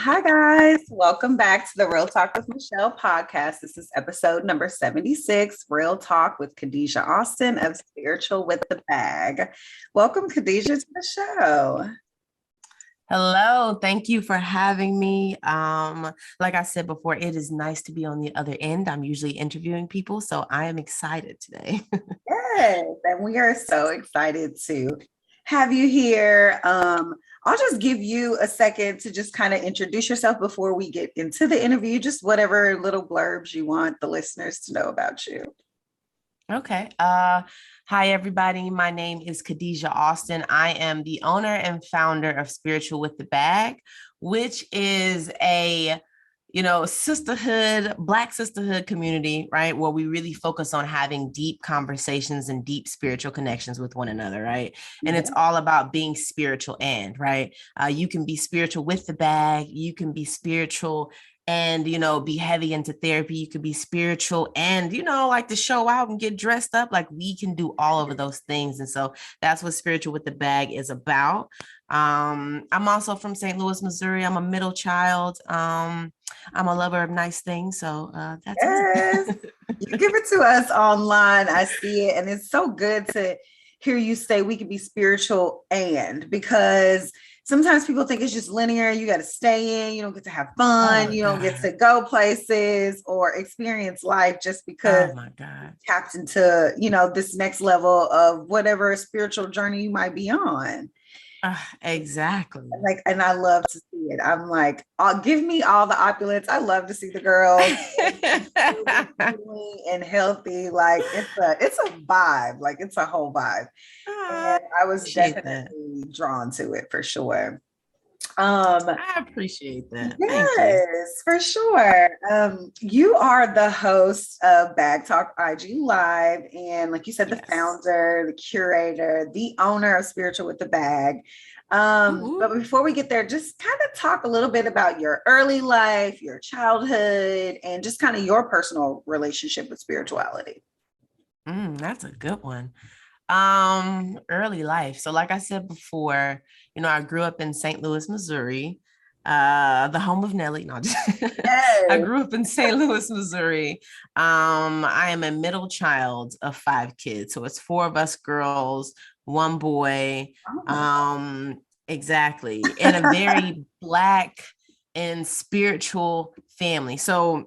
Hi, guys. Welcome back to the Real Talk with Michelle podcast. This is episode number 76, Real Talk with Khadijah Austin of Spiritual with the Bag. Welcome, Khadijah, to the show. Hello, thank you for having me. Like I said before, it is nice to be on the other end. I'm usually interviewing people, so I am excited today. Yes, and we are so excited to have you here. I'll just give you a second to just kind of introduce yourself before we get into the interview, just whatever little blurbs you want the listeners to know about you. Okay. Hi, everybody. My name is Khadijah Austin. I am the owner and founder of Spiritual with the Bag, which is a sisterhood, Black sisterhood community, right? Where we really focus on having deep conversations and deep spiritual connections with one another, right? And it's all about being spiritual right? You can be spiritual with the bag. You can be spiritual and, be heavy into therapy. You could be spiritual and, like to show out and get dressed up. Like we can do all of those things. And so that's what Spiritual with the Bag is about. I'm also from St. Louis, Missouri. I'm a middle child. I'm a lover of nice things. So that's it. You give it to us online. I see it. And it's so good to hear you say we can be spiritual because sometimes people think it's just linear. You got to stay in, you don't get to have fun, you don't get to go places or experience life just because tapped into, this next level of whatever spiritual journey you might be on. Exactly. And I love to see it. I'm like, give me all the opulence. I love to see the girls and healthy. Like it's a vibe. Like it's a whole vibe. And I was definitely drawn to it for sure. I appreciate that. Yes, for sure. You are the host of Bag Talk IG Live, and like you said, the founder, the curator, the owner of Spiritual with the Bag. But before we get there, just kind of talk a little bit about your early life, your childhood, and just kind of your personal relationship with spirituality. That's a good one. Early life. So like I said before, I grew up in St. Louis, Missouri, the home of Nelly. No, I grew up in St. Louis, Missouri. I am a middle child of 5 kids. So it's 4 of us girls, 1 boy. Exactly. In a very Black and spiritual family. So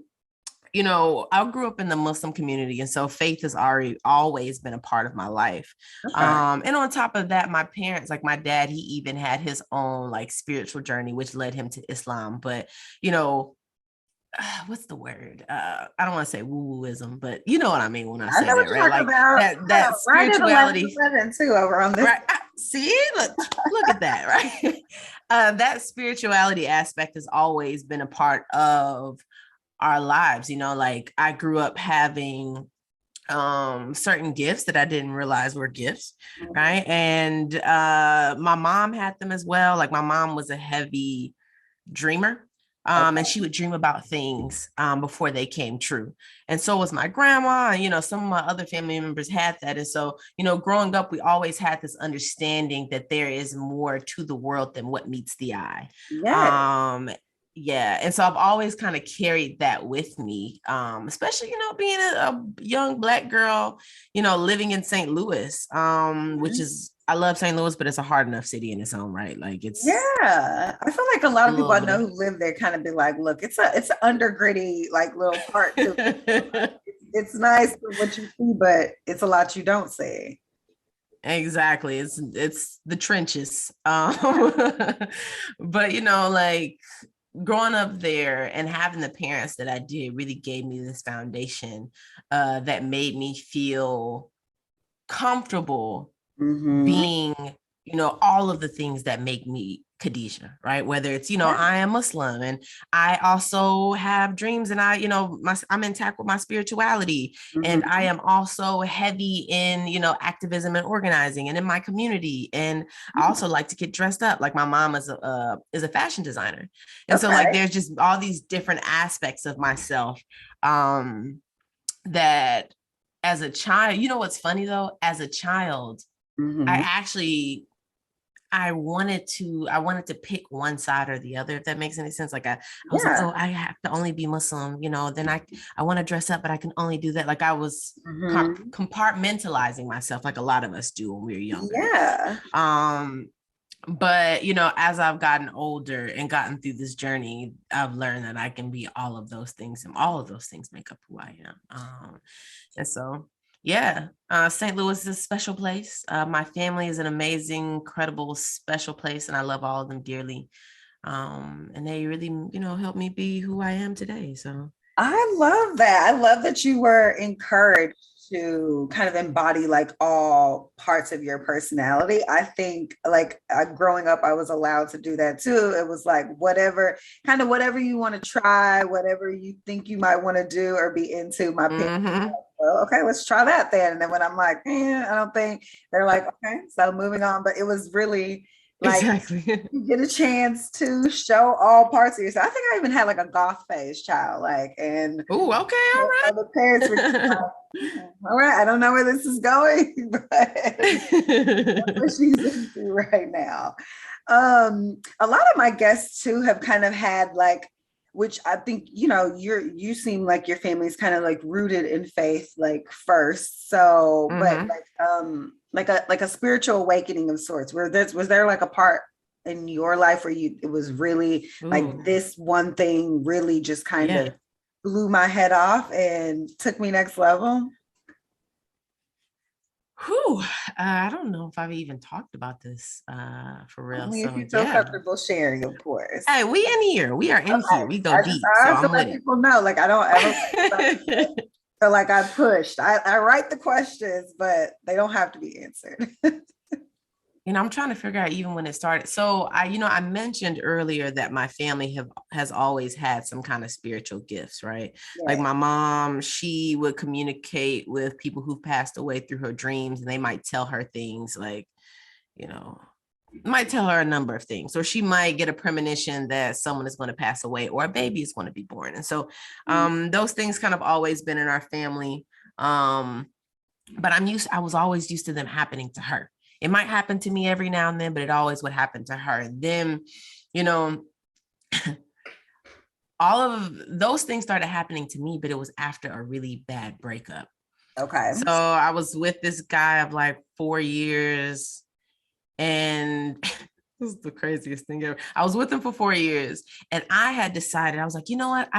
I grew up in the Muslim community, and so faith has always been a part of my life. And on top of that, my parents, like my dad, he even had his own like spiritual journey, which led him to Islam. But, what's the word? I don't want to say woo-wooism, but you know what I mean when I say that, right? Like that spirituality too over on this. Right. See, look at that, right? That spirituality aspect has always been a part of our lives. Like I grew up having certain gifts that I didn't realize were gifts, right? And my mom had them as well. Like my mom was a heavy dreamer. And she would dream about things before they came true. And so was my grandma. And, some of my other family members had that. And so, growing up, we always had this understanding that there is more to the world than what meets the eye. Yeah. And so I've always kind of carried that with me, especially, being a young Black girl, living in St. Louis, which is, I love St. Louis, but it's a hard enough city in its own right. Like it's. Yeah. I feel like a lot of people I know who live there kind of be like, look, it's an undergritty, like little part to it. It's nice for what you see, but it's a lot you don't see. Exactly. It's the trenches. But, like, growing up there and having the parents that I did really gave me this foundation that made me feel comfortable being, all of the things that make me Khadijah, right? Whether it's, I am Muslim and I also have dreams and I'm intact with my spirituality. And I am also heavy in, activism and organizing and in my community. And I also like to get dressed up. Like my mom is a fashion designer. And so like, there's just all these different aspects of myself that as a child, what's funny though, as a child, I actually I wanted to pick one side or the other, if that makes any sense. Like I was like, Yeah. oh, I have to only be Muslim, then I want to dress up, but I can only do that. Like I was Mhm. compartmentalizing myself like a lot of us do when we were younger. Yeah. But as I've gotten older and gotten through this journey, I've learned that I can be all of those things, and all of those things make up who I am. And so, yeah, St. Louis is a special place. My family is an amazing, incredible, special place, and I love all of them dearly. And they really, helped me be who I am today. So I love that. I love that you were encouraged to kind of embody like all parts of your personality. I think like growing up, I was allowed to do that too. It was like whatever you want to try, whatever you think you might want to do or be into. My parents, mm-hmm. well, okay, let's try that then. And then when I'm like, I don't think, they're like, okay, so moving on. But it was really like Exactly. you get a chance to show all parts of yourself. I think I even had like a goth phase child, like, and Oh, okay, all right. the parents were just like, all right, I don't know where this is going, but that's what she's into right now. A lot of my guests too have kind of had like, which I think, you seem like your family's kind of like rooted in faith, like first. So, but like a spiritual awakening of sorts, was there like a part in your life where it was really like this one thing really just kind of blew my head off and took me next level? Whew. I don't know if I've even talked about this for I real. mean, if So you feel yeah. comfortable sharing, of course. Hey, we in here. We are in here. We go deep. I So have to I'm with let it. people know, like I don't ever feel like I pushed. I write the questions, but they don't have to be answered. I'm trying to figure out even when it started. So I mentioned earlier that my family has always had some kind of spiritual gifts, right? Like Yeah. my mom, she would communicate with people who've passed away through her dreams, and they might tell her things like, might tell her a number of things, or she might get a premonition that someone is going to pass away or a baby is going to be born. And so those things kind of always been in our family. But I was always used to them happening to her. It might happen to me every now and then, but it always would happen to her. And then, all of those things started happening to me, but it was after a really bad breakup. Okay. So I was with this guy of like 4 years, and this is the craziest thing ever. I was with him for 4 years, and I had decided, I was like, you know what?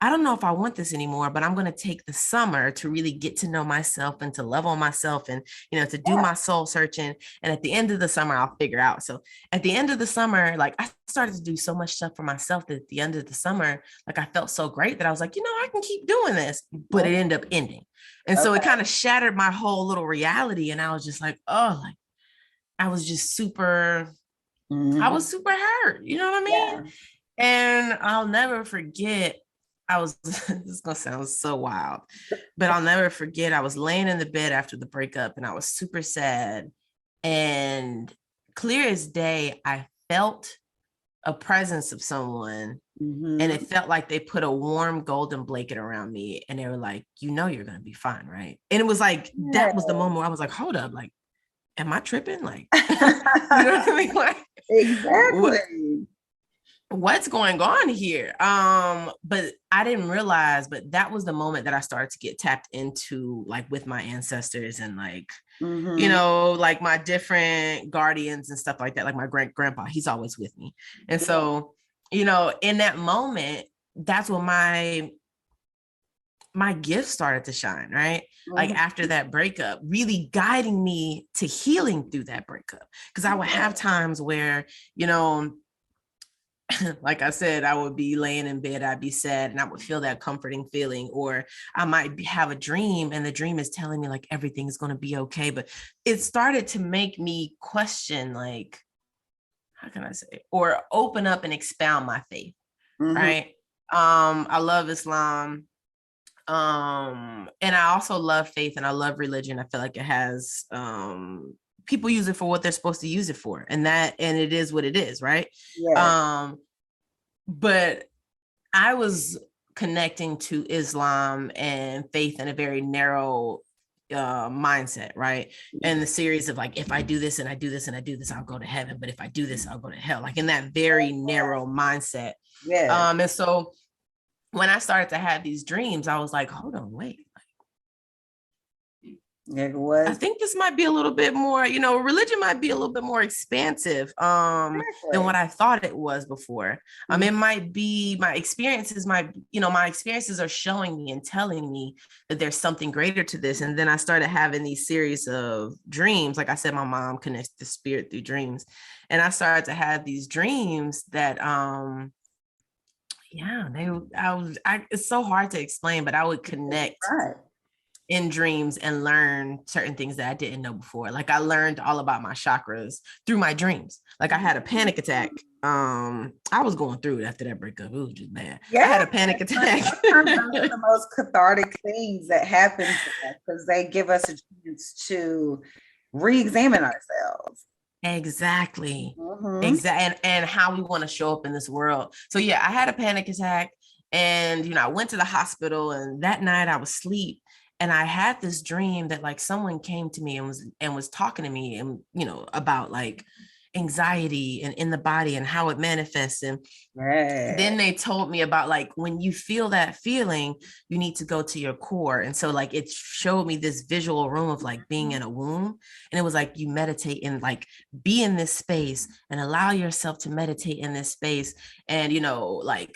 I don't know if I want this anymore, but I'm going to take the summer to really get to know myself and to love on myself and, to do my soul searching. And at the end of the summer, I'll figure out. So at the end of the summer, like I started to do so much stuff for myself that at the end of the summer, like I felt so great that I was like, I can keep doing this, but it ended up ending. And so it kind of shattered my whole little reality. And I was just like, oh, like I was just super, I was super hurt. You know what I mean? Yeah. And I'll never forget, this is gonna sound so wild, but I'll never forget, I was laying in the bed after the breakup and I was super sad. And clear as day, I felt a presence of someone, and it felt like they put a warm golden blanket around me, and they were like, you're gonna be fine, right? And it was like, that was the moment where I was like, hold up, like, am I tripping? Like, you know what I mean? Like, exactly. What's going on here? But I didn't realize, but that was the moment that I started to get tapped into, like with my ancestors and like, like my different guardians and stuff like that. Like my great grandpa, he's always with me. And so, in that moment, that's when my gift started to shine, right? Like after that breakup, really guiding me to healing through that breakup. Because I would have times where, like I said, I would be laying in bed, I'd be sad, and I would feel that comforting feeling, or I might have a dream and the dream is telling me like everything is going to be okay. But it started to make me question, like, how can I say, or open up and expound my faith. Right. I love Islam. And I also love faith, and I love religion. I feel like it has, people use it for what they're supposed to use it for, and it is what it is, right? Yeah. But I was connecting to Islam and faith in a very narrow mindset, right? And the series of like, if I do this and I do this and I do this, I'll go to heaven. But if I do this, I'll go to hell. Like in that very narrow mindset. Yeah. And so when I started to have these dreams, I was like, hold on, wait. It was. I think this might be a little bit more, religion might be a little bit more expansive than what I thought it was before. It might be my experiences are showing me and telling me that there's something greater to this. And then I started having these series of dreams. Like I said, my mom connects to spirit through dreams. And I started to have these dreams that it's so hard to explain, but I would connect in dreams and learn certain things that I didn't know before. Like I learned all about my chakras through my dreams. Like I had a panic attack. I was going through it after that breakup. It was just bad. Yeah. I had a panic attack. Those are the most cathartic things that happen to us because they give us a chance to re-examine ourselves. Exactly. Exactly. And how we want to show up in this world. So yeah, I had a panic attack and, I went to the hospital and that night I was asleep. And I had this dream that like someone came to me and was talking to me and, about like anxiety and in the body and how it manifests. And then they told me about like, when you feel that feeling, you need to go to your core. And so like, it showed me this visual room of like being in a womb. And it was like, you meditate and like be in this space and allow yourself to meditate in this space and, like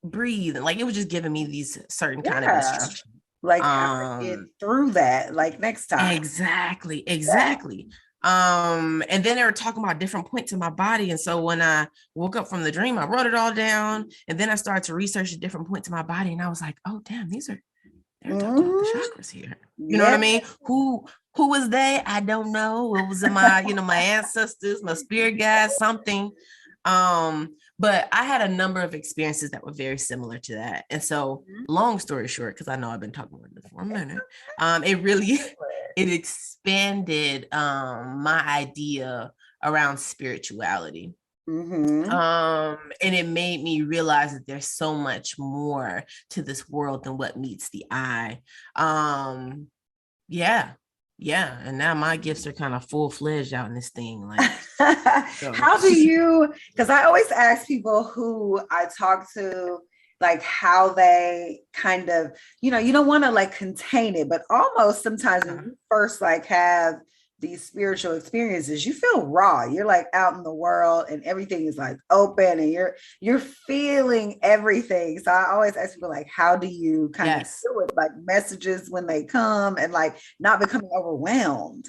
breathe. And like, it was just giving me these certain kind of instructions. Like how to get through that, like next time. Exactly. And then they were talking about different points in my body. And so when I woke up from the dream, I wrote it all down. And then I started to research the different points in my body. And I was like, oh, damn, they're talking about the chakras here. You know what I mean? Who was they? I don't know. It was my, my ancestors, my spirit guides, something. But I had a number of experiences that were very similar to that. And so long story short, because I know I've been talking about this for a minute, it expanded my idea around spirituality. And it made me realize that there's so much more to this world than what meets the eye. Yeah. And now my gifts are kind of full-fledged out in this thing. Like, so. How do you, because I always ask people who I talk to, like how they kind of, you don't want to like contain it, but almost sometimes when you first like have these spiritual experiences, you feel raw. You're like out in the world and everything is like open and you're feeling everything. So I always ask people like, how do you kind of deal with like messages when they come and like not becoming overwhelmed?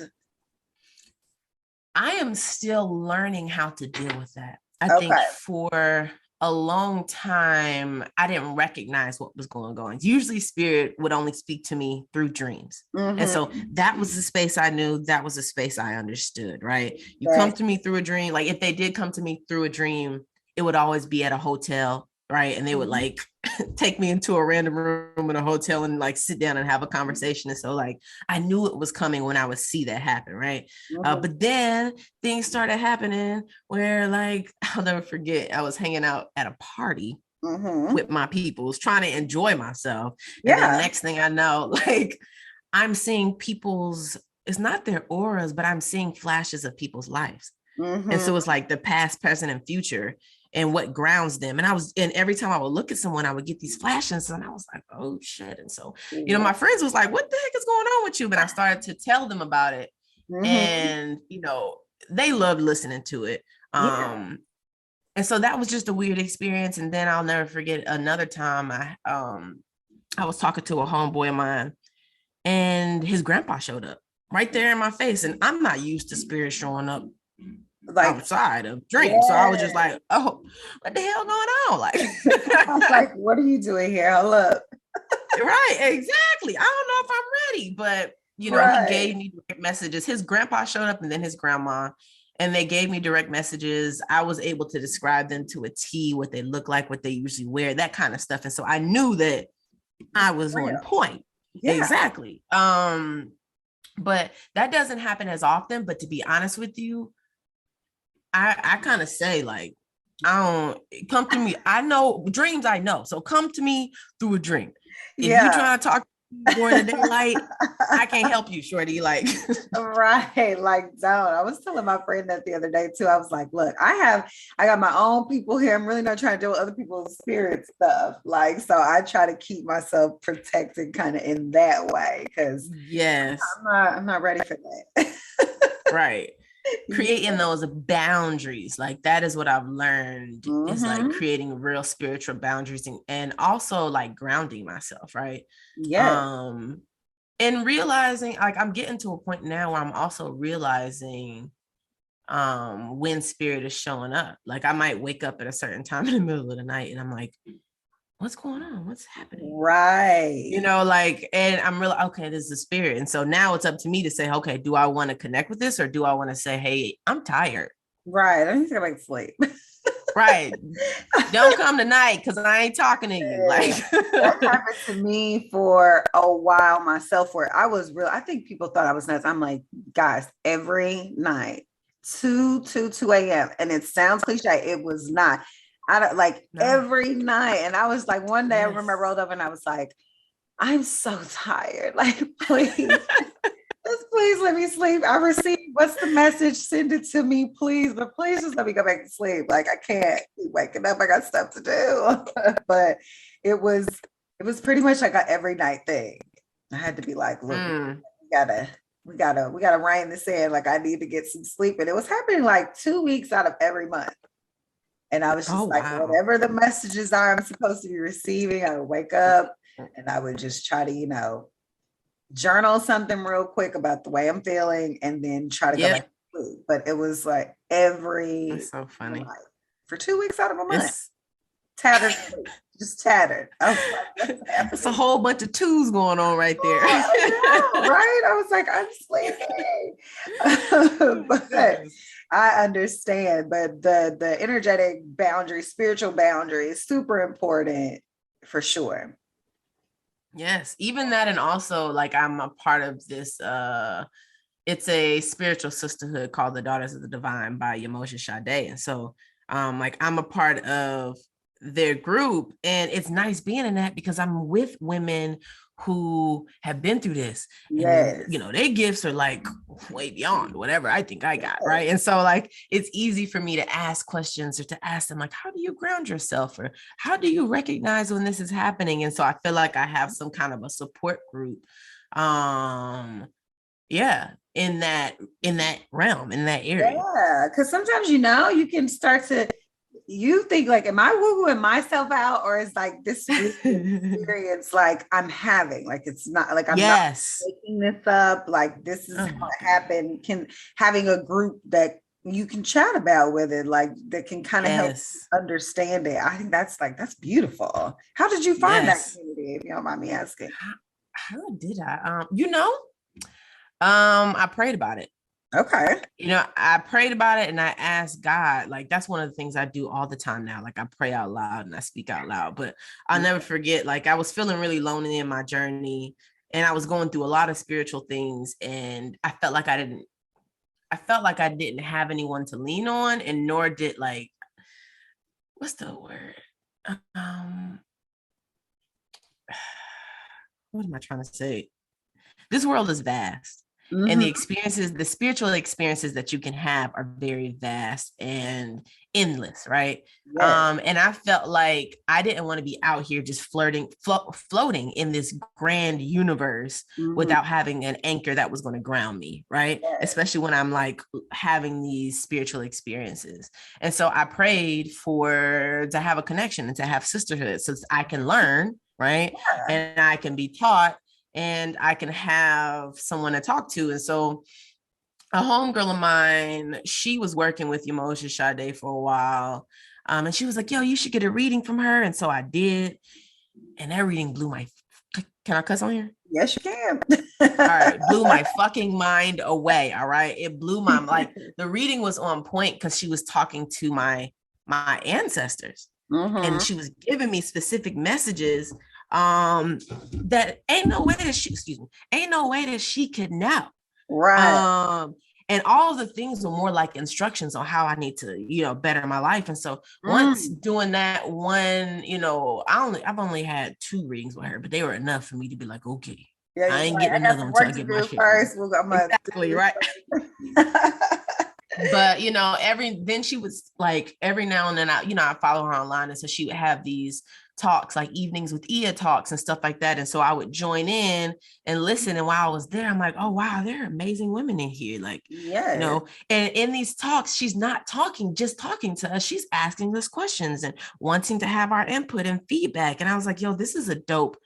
I am still learning how to deal with that. I think for a long time, I didn't recognize what was going on. Usually spirit would only speak to me through dreams. And so that was the space I knew, that was the space I understood, right? You come to me through a dream. Like if they did come to me through a dream, it would always be at a hotel, right? And they would like take me into a random room in a hotel and like sit down and have a conversation. And so like, I knew it was coming when I would see that happen. Right. But then things started happening where like, I'll never forget, I was hanging out at a party with my peoples trying to enjoy myself. And then next thing I know, like I'm seeing it's not their auras, but I'm seeing flashes of people's lives. And so it's like the past, present, and future and what grounds them. And every time I would look at someone, I would get these flashes and I was like, oh shit. And so, my friends was like, what the heck is going on with you? But I started to tell them about it and, they loved listening to it. And so that was just a weird experience. And then I'll never forget another time I was talking to a homeboy of mine and his grandpa showed up right there in my face. And I'm not used to spirit showing up like outside of dreams. So I was just like, oh, what the hell going on? Like, I was like, what are you doing here? Look. Right, exactly. I don't know if I'm ready, but he gave me direct messages. His grandpa showed up and then his grandma, and they gave me direct messages. I was able to describe them to a T, what they look like, what they usually wear, that kind of stuff. And so I knew that I was on point. Yeah. Exactly. But that doesn't happen as often. But to be honest with you, I kind of say like, I don't come to me. I know dreams. I know. So come to me through a dream. If you're trying to talk during the daylight, I can't help you, shorty. Like, Right. Like, don't. I was telling my friend that the other day too. I was like, look, I got my own people here. I'm really not trying to deal with other people's spirit stuff. Like, so I try to keep myself protected kind of in that way because yes, I'm not ready for that. right. Creating those boundaries, like that is what I've learned is like creating real spiritual boundaries and also like grounding myself, right? Yeah. And realizing like I'm getting to a point now where I'm also realizing when spirit is showing up. Like I might wake up at a certain time in the middle of the night and I'm like, what's going on? What's happening? Right. You know, like, and I'm really, okay, this is a spirit. And so now it's up to me to say, okay, do I want to connect with this or do I want to say, hey, I'm tired? Right. I need to go back to sleep. Right. Don't come tonight because I ain't talking to you. Like that happened to me for a while myself, where I was real. I think people thought I was nuts. I'm like, guys, every night, 2 a.m. And it sounds cliche. It was not. I don't like every night. And I was like, one day I remember I rolled up and I was like, I'm so tired. Like, please, just please let me sleep. I received what's the message? Send it to me, please. But please just let me go back to sleep. Like I can't keep waking up. I got stuff to do. But it was pretty much like an every night thing. I had to be like, look, we gotta rein this in. Like I need to get some sleep. And it was happening like 2 weeks out of every month. And I was just whatever the messages are I'm supposed to be receiving, I would wake up and I would just try to, journal something real quick about the way I'm feeling and then try to go back to sleep. But it was like That's so funny. Night, for 2 weeks out of a month. Tattered, just tattered. It's a whole bunch of twos going on right there. Right? I was like, I'm sleeping. But I understand. But the energetic boundary, spiritual boundary is super important for sure. Yes, even that. And also like I'm a part of this, it's a spiritual sisterhood called the Daughters of the Divine by Yamosha Sade. And so like I'm a part of their group and it's nice being in that because I'm with women who have been through this. Yes. And, their gifts are like way beyond whatever I think I got. Right. And so like, it's easy for me to ask questions or to ask them like, how do you ground yourself? Or how do you recognize when this is happening? And so I feel like I have some kind of a support group. In that realm, in that area. Yeah. Cause sometimes, you can start to, you think like, am I woo-wooing myself out? Or is like this experience like I'm having, like, it's not like I'm not making this up. Like this is how it happened. Having a group that you can chat about with it, like that can kind of help understand it. I think that's beautiful. How did you find that community, if you don't mind me asking? How did I? I prayed about it. Okay. I prayed about it and I asked God, like, that's one of the things I do all the time now. Like I pray out loud and I speak out loud, but I'll never forget, like I was feeling really lonely in my journey and I was going through a lot of spiritual things. And I felt like I didn't have anyone to lean on, and nor did like, what's the word? What am I trying to say? This world is vast. And the spiritual experiences that you can have are very vast and endless, right? Yes. And I felt like I didn't want to be out here just floating in this grand universe without having an anchor that was going to ground me, right? Yes. Especially when I'm like having these spiritual experiences. And so I prayed to have a connection and to have sisterhood so I can learn, right? Yeah. And I can be taught. And I can have someone to talk to. And so a homegirl of mine, she was working with Yamosha Sade for a while. And she was like, yo, you should get a reading from her. And so I did. And that reading blew can I cuss on here? Yes, you can. All right. Blew my fucking mind away. All right. It blew the reading was on point because she was talking to my ancestors. And she was giving me specific messages that ain't no way that she could know. Right. And all of the things were more like instructions on how I need to, you know, better my life. And so once doing that one, you know, I've only had 2 readings with her, but they were enough for me to be like, okay, Yeah, I ain't like, getting I got another one some until I work to get my do shit together. first. Exactly, right. But you know, then she was like, every now and then I follow her online, and so she would have these talks, like evenings with Ia talks and stuff like that. And so I would join in and listen. And while I was there, I'm like, oh wow, there are amazing women in here. Like, you know, and in these talks, she's not just talking to us. She's asking us questions and wanting to have our input and feedback. And I was like, yo, this is a dope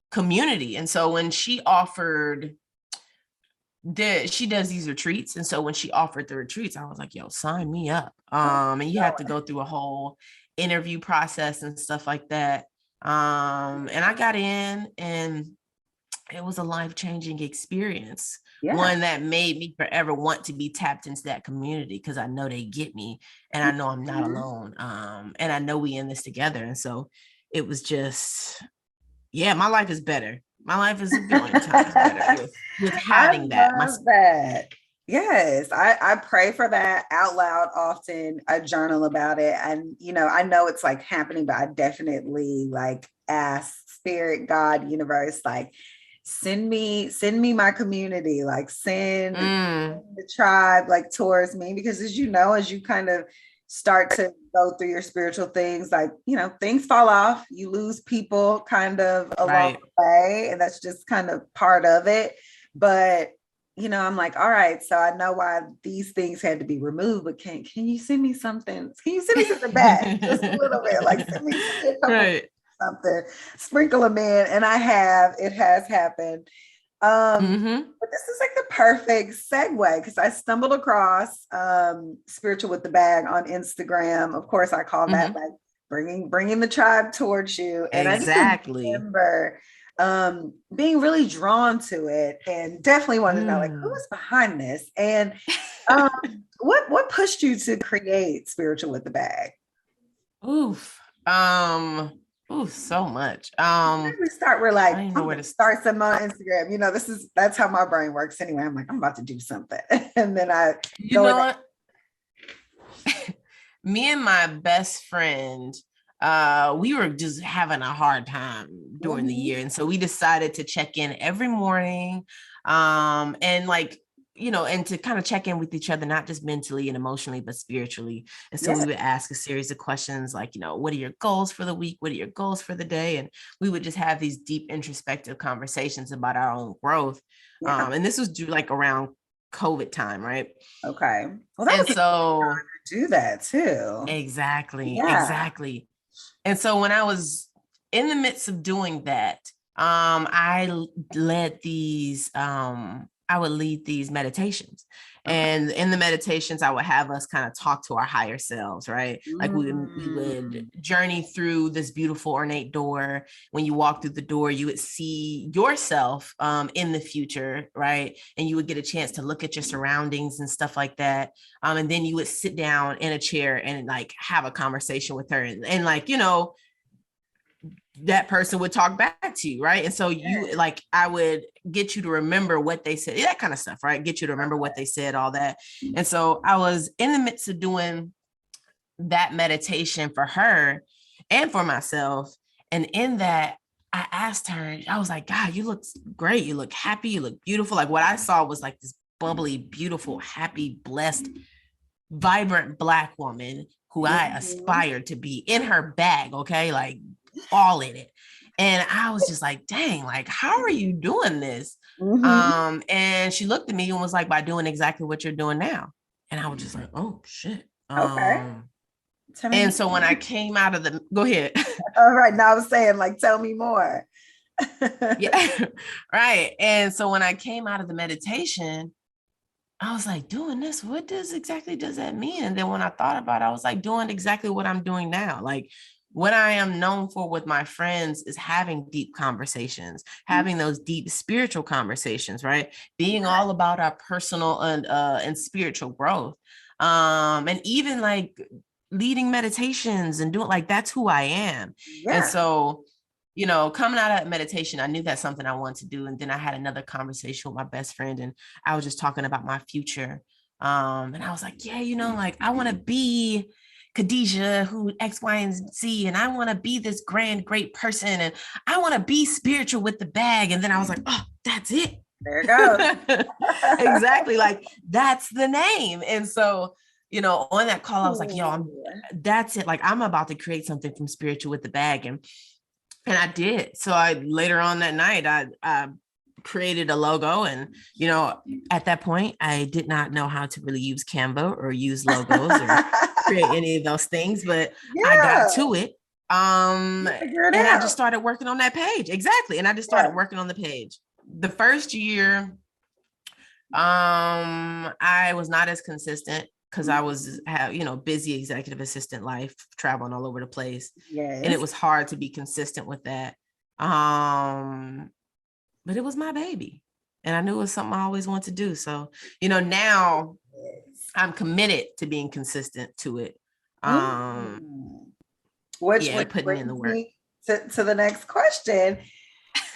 community. And so when she does these retreats, and so when she offered the retreats, I was like, yo, sign me up. And you have to go through a whole interview process and stuff like that. And I got in, and it was a life-changing experience. One that made me forever want to be tapped into that community, because I know they get me, and I know I'm not alone. And I know we in this together. And so it was just, yeah, my life is better. My life is a billion times better with having that. I love that. Yes, I pray for that out loud often. I journal about it. And, you know, I know it's like happening, but I definitely like ask spirit, God, universe, like, send me my community, like send the tribe like towards me. Because as you know, as you kind of start to go through your spiritual things, like, you know, things fall off, you lose people kind of along the way, and that's just kind of part of it. But you know, I'm like, all right, so I know why these things had to be removed, but can you send me something? Can you send me something back? Just a little bit, like send me a couple something, sprinkle them in. And it has happened. But this is like the perfect segue, because I stumbled across Spiritual with the Bag on Instagram. Of course, I call that like bringing the tribe towards you. And I just remember being really drawn to it, and definitely wanted to know, like, who is behind this, and what pushed you to create Spiritual with the Bag? So much. We start, we're like, I'm gonna start something on Instagram. You know, that's how my brain works anyway. I'm like, I'm about to do something. And then you know what? Me and my best friend, we were just having a hard time during the year. And so we decided to check in every morning. And like, you know, and to kind of check in with each other, not just mentally and emotionally, but spiritually. And so we would ask a series of questions like, you know, what are your goals for the week? What are your goals for the day? And we would just have these deep introspective conversations about our own growth. And this was like around COVID time, right? Okay. Well, that was so do that too. Exactly. And so when I was in the midst of doing that, I would lead these meditations. And in the meditations, I would have us kind of talk to our higher selves, right? Like we would journey through this beautiful ornate door. When you walk through the door, you would see yourself in the future, right? And you would get a chance to look at your surroundings and stuff like that. And then you would sit down in a chair and like have a conversation with her. And like, you know, that person would talk back to you, right? And so you like, I would get you to remember what they said, that kind of stuff, right? Get you to remember what they said, all that. And so I was in the midst of doing that meditation for her and for myself. And in that, I asked her, I was like, God, you look great. You look happy. You look beautiful. Like what I saw was like this bubbly, beautiful, happy, blessed, vibrant Black woman who I aspired to be, in her bag. Okay. Like all in it. And I was just like, dang, like, how are you doing this? And she looked at me and was like, by doing exactly what you're doing now. And I was just like, oh shit. And so when I came out of go ahead. All right. Now I was saying, like, tell me more. Yeah. Right. And so when I came out of the meditation, I was like, doing this, what exactly does that mean? And then when I thought about it, I was like, doing exactly what I'm doing now. Like, what I am known for with my friends is having deep conversations, having those deep spiritual conversations, right? Being all about our personal and spiritual growth. And even like leading meditations and doing, like, that's who I am. And so, you know, coming out of meditation, I knew that's something I wanted to do. And then I had another conversation with my best friend, and I was just talking about my future. And I was like, yeah, like I want to be Khadijah, who X, Y, and Z, and I want to be this grand, great person, and I want to be spiritual with the bag. And then I was like, oh, that's it. There it goes. Exactly. Like that's the name. And so, on that call, I was like, yo, that's it. Like I'm about to create something from spiritual with the bag. And I did. So later on that night, I created a logo, and at that point I did not know how to really use Canva or use logos or create any of those things, but I got to it. And I just started working on that page. Exactly. And I just started working on the page. The first year, I was not as consistent because I was busy executive assistant life, traveling all over the place. Yes. And it was hard to be consistent with that. But it was my baby, and I knew it was something I always wanted to do. So, now I'm committed to being consistent to it. Which putting in the work. To the next question.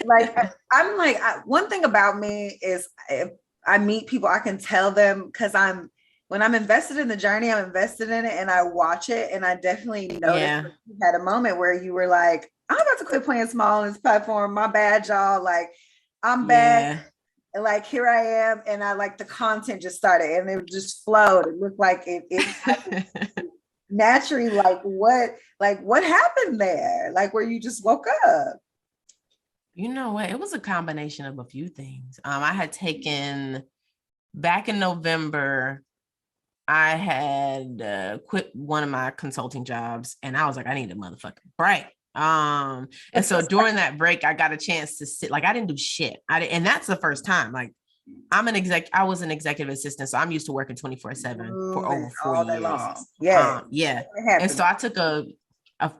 Like, I'm like, one thing about me is if I meet people, I can tell them, because when I'm invested in the journey, I'm invested in it, and I watch it. And I definitely noticed you had a moment where you were like, I'm about to quit playing small on this platform. My bad, y'all. Like, I'm back. And like, here I am. And I like the content just started, and it just flowed. It looked like it naturally. Like what happened there? Like, where you just woke up? You know what? It was a combination of a few things. I had taken back in November, I had quit one of my consulting jobs, and I was like, I need a motherfucking break. And so during that break, I got a chance to sit. Like, I didn't do shit. And that's the first time. Like, I was an executive assistant, so I'm used to working 24/7 for over 4 years. Long. Yeah. And so I took a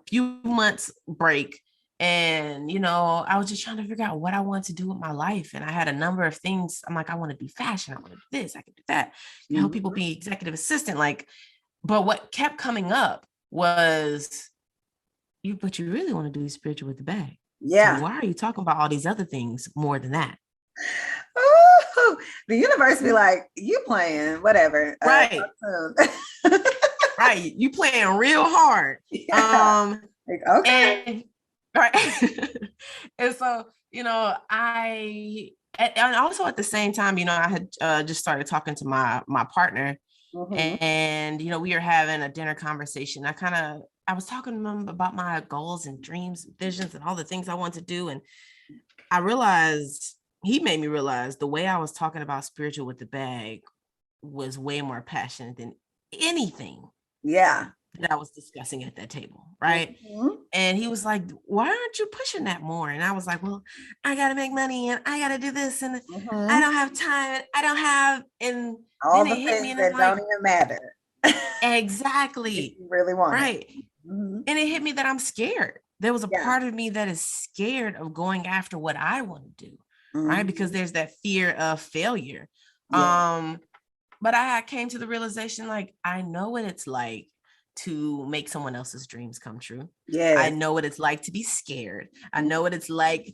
few months break. And, I was just trying to figure out what I want to do with my life. And I had a number of things. I'm like, I want to do fashion. I want to do this. I can do that. Help people be executive assistant. But what kept coming up was, but you really want to do spiritual with the bag. Yeah. So why are you talking about all these other things more than that? Ooh, the universe be like, you playing, whatever. Right. Right. You playing real hard. Yeah. Okay. Right. And so, and also at the same time, I had just started talking to my partner, and, we were having a dinner conversation. I was talking to him about my goals and dreams and visions and all the things I want to do. And he made me realize the way I was talking about spiritual with the bag was way more passionate than anything. Yeah. That I was discussing at that table. Right. And he was like, why aren't you pushing that more? And I was like, well, I got to make money, and I got to do this, and I don't have time. I don't have, and all the things that don't even matter. Exactly. You really want right. It. And it hit me that I'm scared. There was a part of me that is scared of going after what I want to do. Right. Because there's that fear of failure. Yeah. But I came to the realization, like, I know what it's like to make someone else's dreams come true. Yeah. I know what it's like to be scared. I know what it's like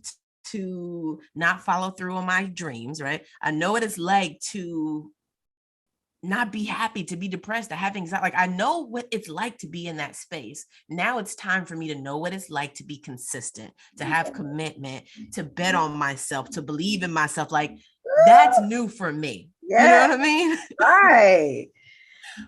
to not follow through on my dreams, right? I know what it's like to not be happy, to be depressed, to have anxiety. Like, I know what it's like to be in that space. Now it's time for me to know what it's like to be consistent, to have commitment, to bet on myself, to believe in myself. Like, that's new for me. Yeah. You know what I mean? Right.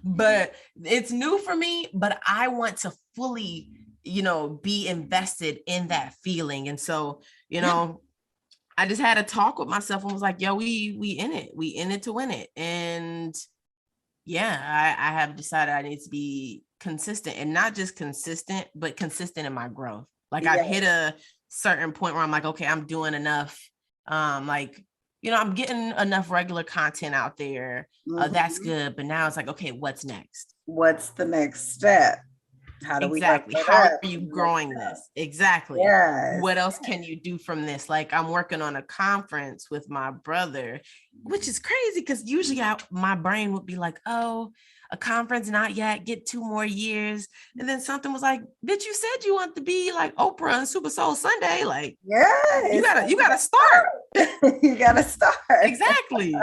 But it's new for me, but I want to fully, be invested in that feeling. And so, I just had a talk with myself and was like, yo, we in it to win it. And I have decided I need to be consistent, and not just consistent, but consistent in my growth. Like, I've hit a certain point where I'm like, okay, I'm doing enough. I'm getting enough regular content out there. That's good. But now it's like, okay, what's next? What's the next step? How do we How are you growing this? Exactly. Yes. What else can you do from this? Like, I'm working on a conference with my brother, which is crazy because usually my brain would be like, oh, a conference, not yet, get 2 more years. And then something was like, bitch, you said you want to be like Oprah and Super Soul Sunday. Like, you gotta start. You gotta start. Exactly.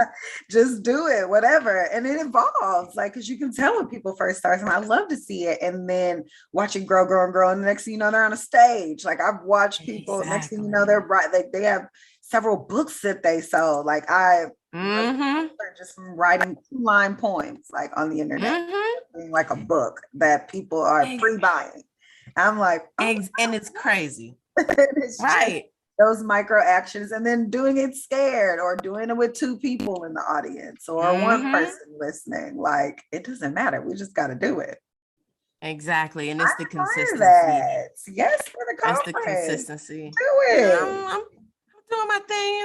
Just do it, whatever. And it evolves, like, because you can tell when people first start. And I love to see it. And then watch it grow, grow, and grow. And the next thing you know, they're on a stage. Like, I've watched people, next thing you know, they're right. Like, they have several books that they sold. Like, I just from writing 2-line poems, like on the internet, like a book that people are pre-buying. I'm like, and it's crazy. It's right. Those micro actions, and then doing it scared, or doing it with 2 people in the audience, or 1 person listening. Like, it doesn't matter. We just got to do it. Exactly. And it's the consistency. That. Yes, for the conference. That's the consistency. Do it. I'm doing my thing,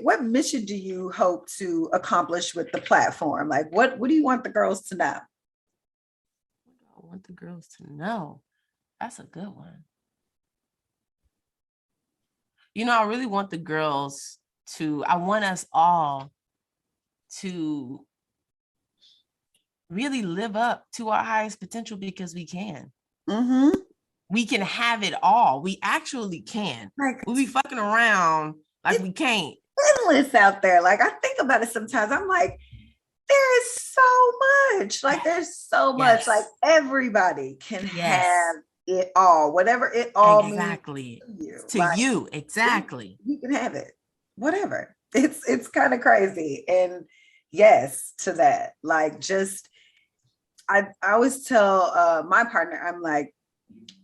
What mission do you hope to accomplish with the platform? Like, what do you want the girls to know? What do I want the girls to know? That's a good one. I really want the girls I want us all to really live up to our highest potential, because we can. We can have it all. We actually can. We'll be fucking around like we can't. Endless out there. Like, I think about it sometimes. I'm like, there is so much. Like, there's so much. Like, everybody can have it all, whatever it all means to you. Exactly. You can have it, whatever. It's kind of crazy. And yes to that. Like, just I always tell my partner, I'm like,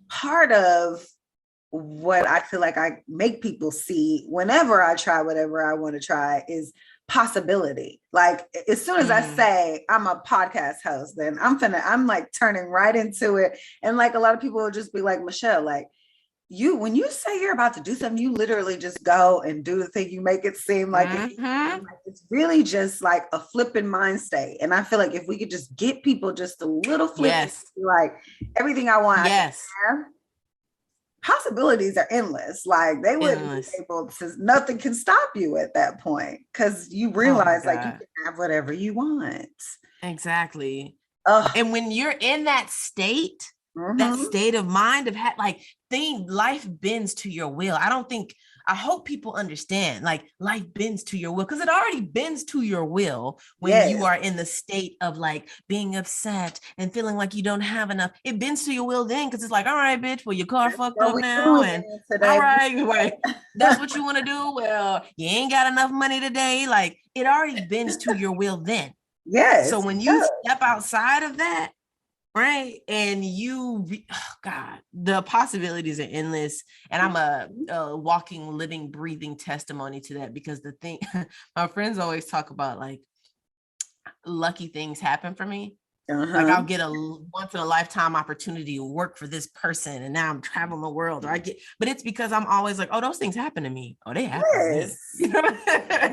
part of what I feel like I make people see whenever I try whatever I want to try is possibility. Like, as soon as I say I'm a podcast host, then I'm like turning right into it. And like, a lot of people will just be like, Michelle, like, when you say you're about to do something, you literally just go and do the thing. You make it seem like it's really just like a flipping mind state. And I feel like if we could just get people just a little flip, like, everything I want, I can have, possibilities are endless. Like, they wouldn't be able to, nothing can stop you at that point, because you realize like you can have whatever you want. Exactly. And when you're in that state, that state of mind of life bends to your will. I hope people understand, like, life bends to your will, because it already bends to your will when you are in the state of like being upset and feeling like you don't have enough. It bends to your will then, because it's like, all right, bitch, well, your car fucked up now, and all right, that's what you want to do. Well, you ain't got enough money today. Like, it already bends to your will then. So when you step outside of that, right, and the possibilities are endless. And I'm a walking, living, breathing testimony to that, because the thing my friends always talk about, like, lucky things happen for me. Like, I'll get a once in a lifetime opportunity to work for this person, and now I'm traveling the world, but it's because I'm always like, oh, those things happen to me. Oh, they happen to me. You know?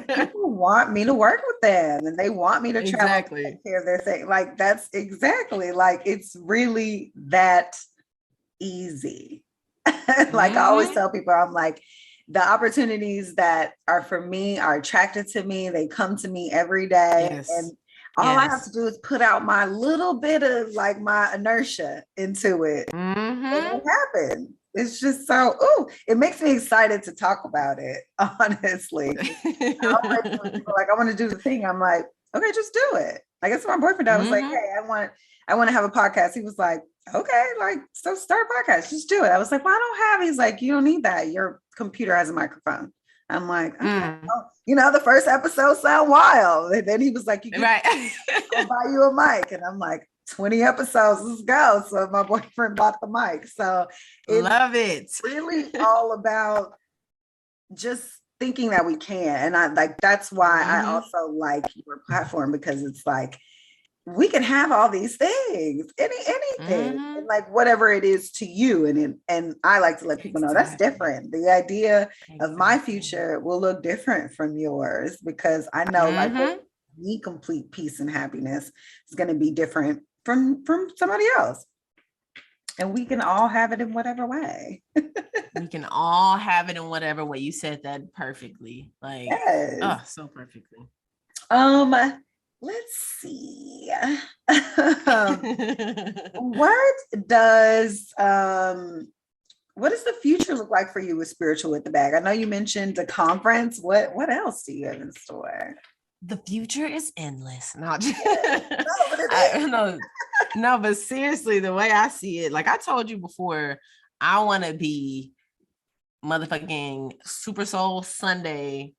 People want me to work with them, and they want me to travel and take care of their thing. Like, that's exactly, like, it's really that easy. Like, I always tell people, I'm like, the opportunities that are for me are attracted to me. They come to me every day. And all I have to do is put out my little bit of like my inertia into it. And it happens. It's just so, it makes me excited to talk about it, honestly. I want to do the thing. I'm like, okay, just do it. I guess my boyfriend, I was like, hey, I want to have a podcast. He was like, okay, like, so start a podcast, just do it. I was like, well, I don't have, he's like, you don't need that. Your computer has a microphone. I'm like, okay, well, the first episode sound wild. And then he was like, I'll buy you a mic. And I'm like, 20 episodes, let's go. So my boyfriend bought the mic. So it's really all about just thinking that we can. And that's why I also like your platform, because it's like, we can have all these things, anything, and like whatever it is to you. And I like to let people know that's different. The idea of my future will look different from yours, because I know like what me complete peace and happiness is going to be different from somebody else. And we can all have it in whatever way. We can all have it in whatever way. You said that perfectly. Like, so perfectly. Um, let's see. What does what does the future look like for you with Spiritual with the Bag? I know you mentioned a conference. What else do you have in store? The future is endless. No, No, but it I is. no, no, but seriously, the way I see it, like I told you before, I want to be motherfucking Super Soul Sunday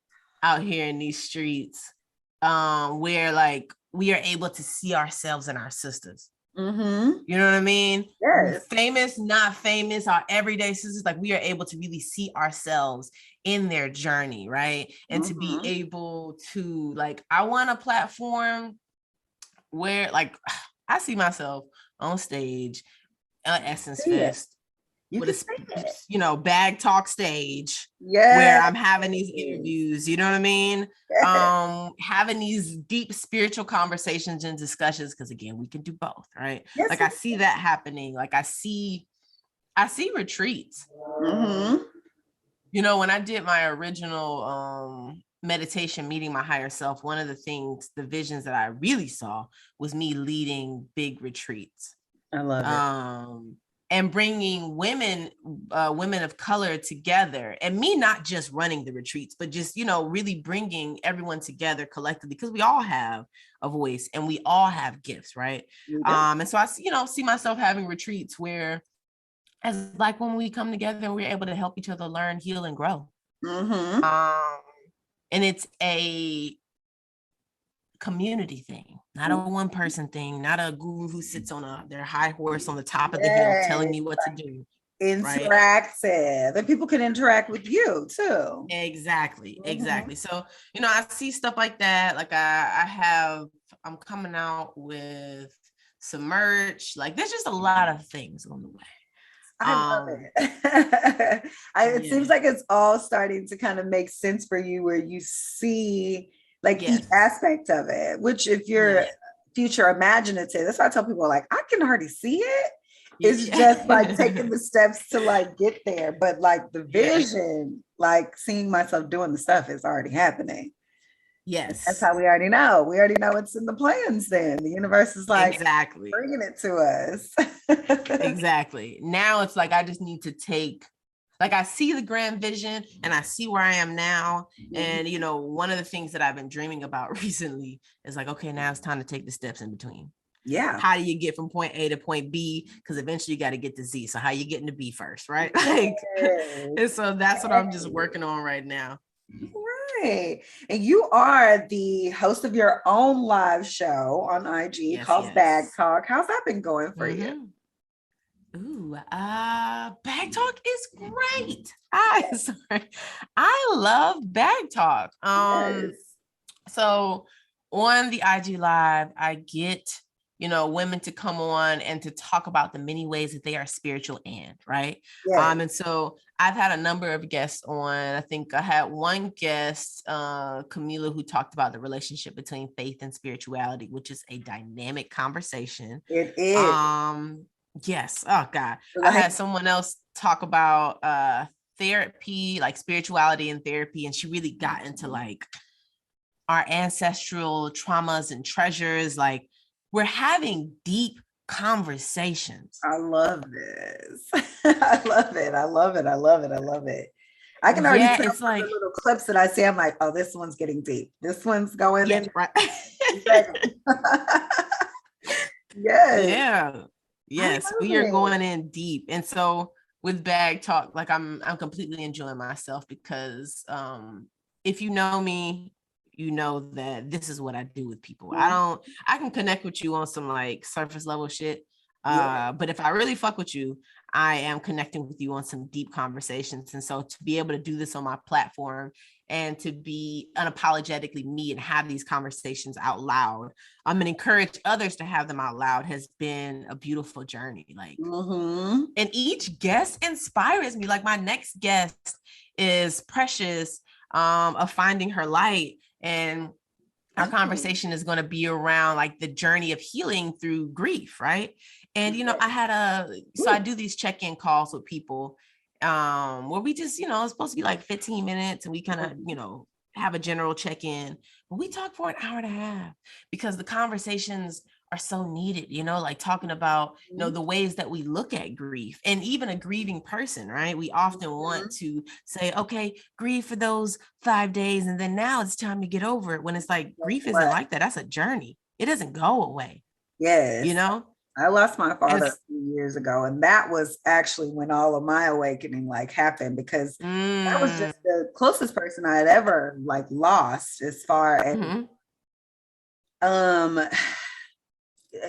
out here in these streets, where like we are able to see ourselves and our sisters. Mm-hmm. You know what I mean? Yes. Famous, not famous, our everyday sisters, like we are able to really see ourselves in their journey, right? And to be Mm-hmm. able to, like, I want a platform where, like, I see myself on stage at Essence See it. Fest You with can see it. bag talk stage where Yes. I'm having these interviews, you know what I mean? Yes. Having these deep spiritual conversations and discussions, because again, we can do both, right? Yes. Like I see that happening. Like I see retreats. Mm-hmm. You know, when I did my original meditation, meeting my higher self, one of the things, the visions that I really saw was me leading big retreats. I love it. And bringing women of color together, and me not just running the retreats, but just, you know, really bringing everyone together collectively, because we all have a voice and we all have gifts, right? And so I see myself having retreats where, as like when we come together and we're able to help each other learn, heal, and grow. Mm-hmm. And it's a community thing, not a one person thing, not a guru who sits on their high horse on the top of the hill telling me what to do. Interactive, and people can interact with you too. Exactly. So, you know, I see stuff like that. Like I'm coming out with some merch. Like there's just a lot of things on the way. I love it. It seems like it's all starting to kind of make sense for you, where you see like each aspect of it, which if you're future imaginative, that's why I tell people, like, I can already see it. It's just like taking the steps to like get there. But like the vision, like seeing myself doing the stuff is already happening. Yes. That's how we already know. We already know it's in the plans then. The universe is like bringing it to us. Exactly. Now it's like I just need to take, like I see the grand vision and I see where I am now. And, you know, one of the things that I've been dreaming about recently is like, okay, now it's time to take the steps in between. Yeah. How do you get from point A to point B? Because eventually you got to get to Z. So how you getting to B first, right? Like, and so that's what I'm just working on right now. Right. And you are the host of your own live show on IG called Bag Talk. How's that been going for you? Ooh, Bag Talk is great. I love Bag Talk. So on the IG live, I get, you know, women to come on and to talk about the many ways that they are spiritual and right. And so I've had a number of guests on. I think I had one guest, Camila, who talked about the relationship between faith and spirituality, which is a dynamic conversation. It is. Yes. Oh God. I had someone else talk about therapy, like spirituality and therapy, and she really got into like our ancestral traumas and treasures. Like we're having deep conversations. I love this. I love it. I love it. I love it. I love it. I can already tell it's like the little clips that I see. I'm like, oh, this one's getting deep. This one's going in. Right. Yes, we are going in deep. And so with Bag Talk, like I'm completely enjoying myself because if you know me, you know that this is what I do with people. I can connect with you on some like surface level shit. But if I really fuck with you, I am connecting with you on some deep conversations. And so to be able to do this on my platform and to be unapologetically me and have these conversations out loud, and encourage others to have them out loud has been a beautiful journey. Like, and each guest inspires me. Like my next guest is Precious, of Finding Her Light. And our conversation is going to be around like the journey of healing through grief, right? And, you know, I do these check-in calls with people where we just, you know, it's supposed to be like 15 minutes and we kind of, you know, have a general check-in. but we talk for an hour and a half because the conversations are so needed, like talking about, the ways that we look at grief, and even a grieving person, right? We often want to say, okay, grieve for those 5 days. And then now it's time to get over it. When it's like, grief isn't like that. That's a journey. It doesn't go away. Yes. I lost my father a few years ago, and that was actually when all of my awakening like happened, because that was just the closest person I had ever like lost as far as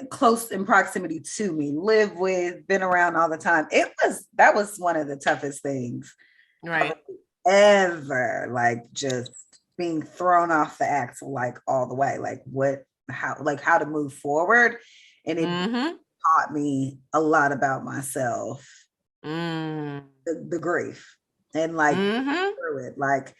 close in proximity to me, live with, been around all the time. That was one of the toughest things ever, like just being thrown off the axle, like all the way, like how to move forward. And it taught me a lot about myself, the grief, and like through it. Like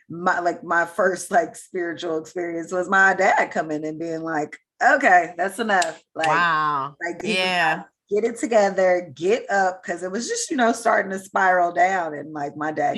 my first like spiritual experience was my dad coming and being like, okay, that's enough. Like, wow. Like, get it together, get up. Cause it was just, starting to spiral down. And like my dad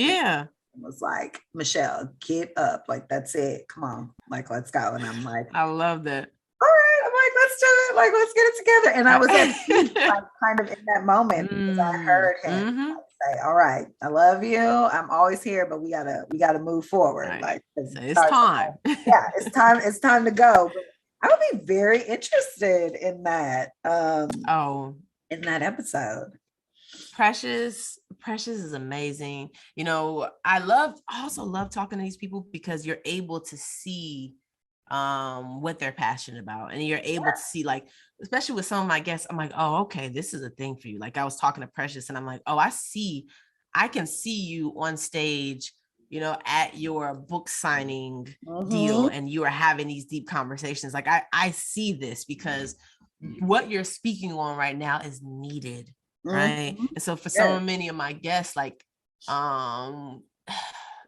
was like, Michelle, get up. Like, that's it. Come on. Like, let's go. And I'm like, I love that. All right. I'm like, let's do it. Like, let's get it together. And I was at peace, like, kind of in that moment, because I heard him say, all right, I love you. I'm always here, but we gotta move forward. Right. Like, so it's time. It's time. It's time to go. But I would be very interested in that. In that episode. Precious is amazing. I also love talking to these people because you're able to see what they're passionate about, and you're able to see, like, especially with some of my guests, I'm like, oh, okay, this is a thing for you. Like, I was talking to Precious and I'm like, oh, I can see you on stage, at your book signing deal, and you are having these deep conversations. Like, I see this because what you're speaking on right now is needed. Right. And so for so many of my guests, like,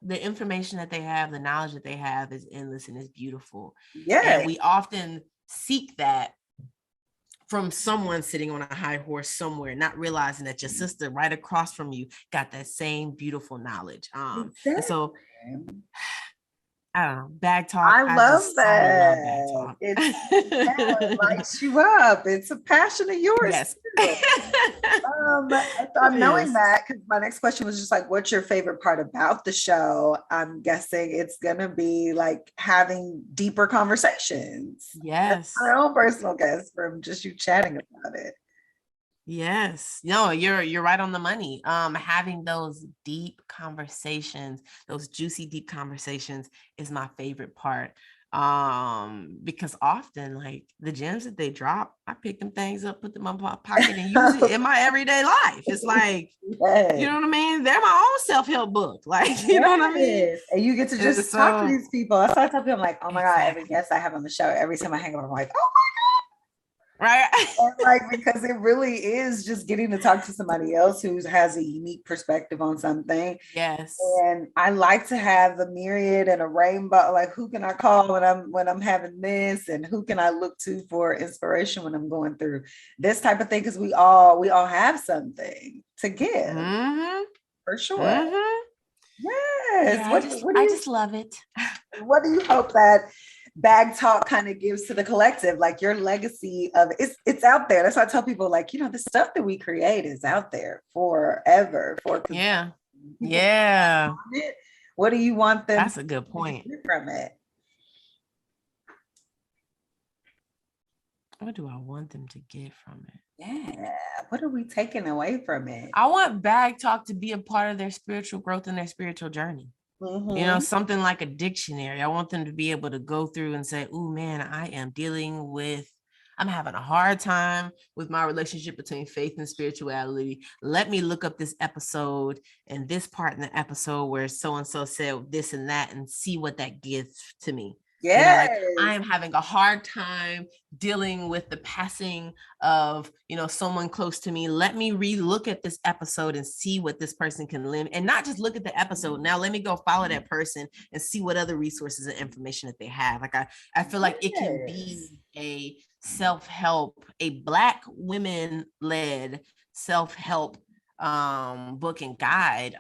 the information that they have, the knowledge that they have is endless and is beautiful. And we often seek that from someone sitting on a high horse somewhere, not realizing that your sister right across from you got that same beautiful knowledge. And so I don't know, bag talk. I love that. It lights you up. It's a passion of yours. Yes. I'm knowing that, because my next question was just like, what's your favorite part about the show? I'm guessing it's gonna be like having deeper conversations. Yes. That's my own personal guess from just you chatting about it. Yes. No, you're right on the money. Having those deep conversations, those juicy, deep conversations is my favorite part. Because often, like, the gems that they drop, I pick them things up, put them in my pocket, and use it in my everyday life. It's like, you know what I mean? They're my own self-help book. Like, you know what I mean? And you get to just talk to these people. That's why I tell people, I'm like, oh my God, every guest I have on the show, every time I hang up, I'm like, oh my God. Right. And like, because it really is just getting to talk to somebody else who has a unique perspective on something. Yes. And I like to have the myriad and a rainbow. Like, who can I call when I'm having this, and who can I look to for inspiration when I'm going through this type of thing? Because we all have something to give. For sure. Yes. Yeah, I just love it. What do you hope that Bag Talk kind of gives to the collective? Like, your legacy of it's out there. That's why I tell people, like, the stuff that we create is out there forever. What do you want them? That's a good point. From it. What do I want them to get from it? Yeah. What are we taking away from it? I want Bag Talk to be a part of their spiritual growth and their spiritual journey. Something like a dictionary. I want them to be able to go through and say, oh man, I'm having a hard time with my relationship between faith and spirituality. Let me look up this episode and this part in the episode where so-and-so said this and that, and see what that gives to me. Like, I am having a hard time dealing with the passing of, someone close to me. Let me re-look at this episode and see what this person can live, and not just look at the episode. Now let me go follow that person and see what other resources and information that they have. Like, I feel like it can be a self-help, a Black women-led self-help book and guide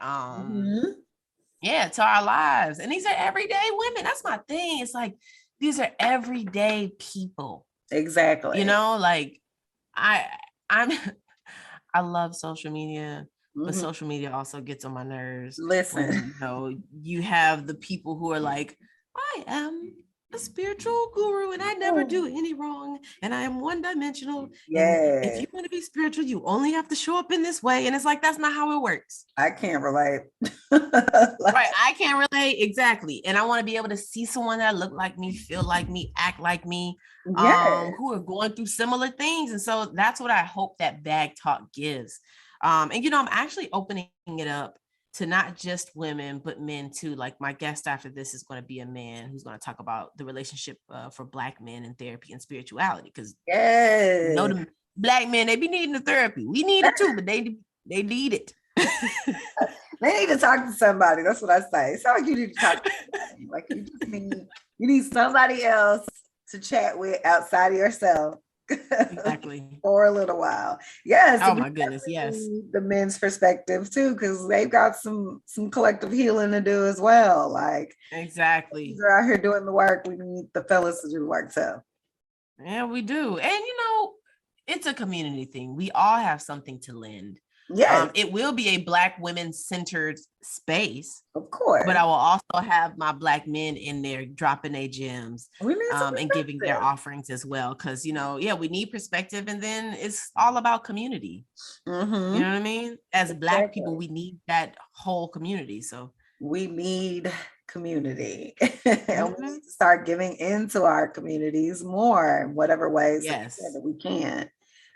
Yeah, to our lives. And these are everyday women. That's my thing. It's like these are everyday people. Exactly. You know, like I I'm I love social media, but Mhm. social media also gets on my nerves when, Listen. you know, you have the people who are like, I am a spiritual guru and I never do any wrong and I am one dimensional. And if Yeah, you want to be spiritual, you only have to show up in this way. And it's like, that's not how it works. I can't relate. Right. I can't relate. Exactly. And I want to be able to see someone that look like me, feel like me, act like me, Yeah, who are going through similar things. And so that's what I hope that bag talk gives. And you know, I'm actually opening it up to not just women, but men too. Like my guest after this is going to be a man who's going to talk about the relationship for Black men in therapy and spirituality. Because you know, yeah. the Black men, they be needing the therapy. We need it too, but they need it. They need to talk to somebody. That's what I say. It's not like you need to talk to somebody. Like you need somebody else to chat with outside of yourself Exactly. for a little while. Yes, Oh my goodness, yes. the men's perspective too, because they've got some collective healing to do as well. Like Exactly. they're out here doing the work. We need the fellas to do the work too. Yeah, we do. And you know, it's a community thing. We all have something to lend. Yes, It will be a Black women centered space, of but course. I will also have my Black men in there dropping their gems, We need some and giving their perspective. offerings as well. Cause you know, yeah, we need perspective, and then it's all about community. You know Mm-hmm. what I mean? As Black people, Exactly. we need that whole community. So We need community and we mhm. need to start giving into our communities more in whatever ways Yes. that we can.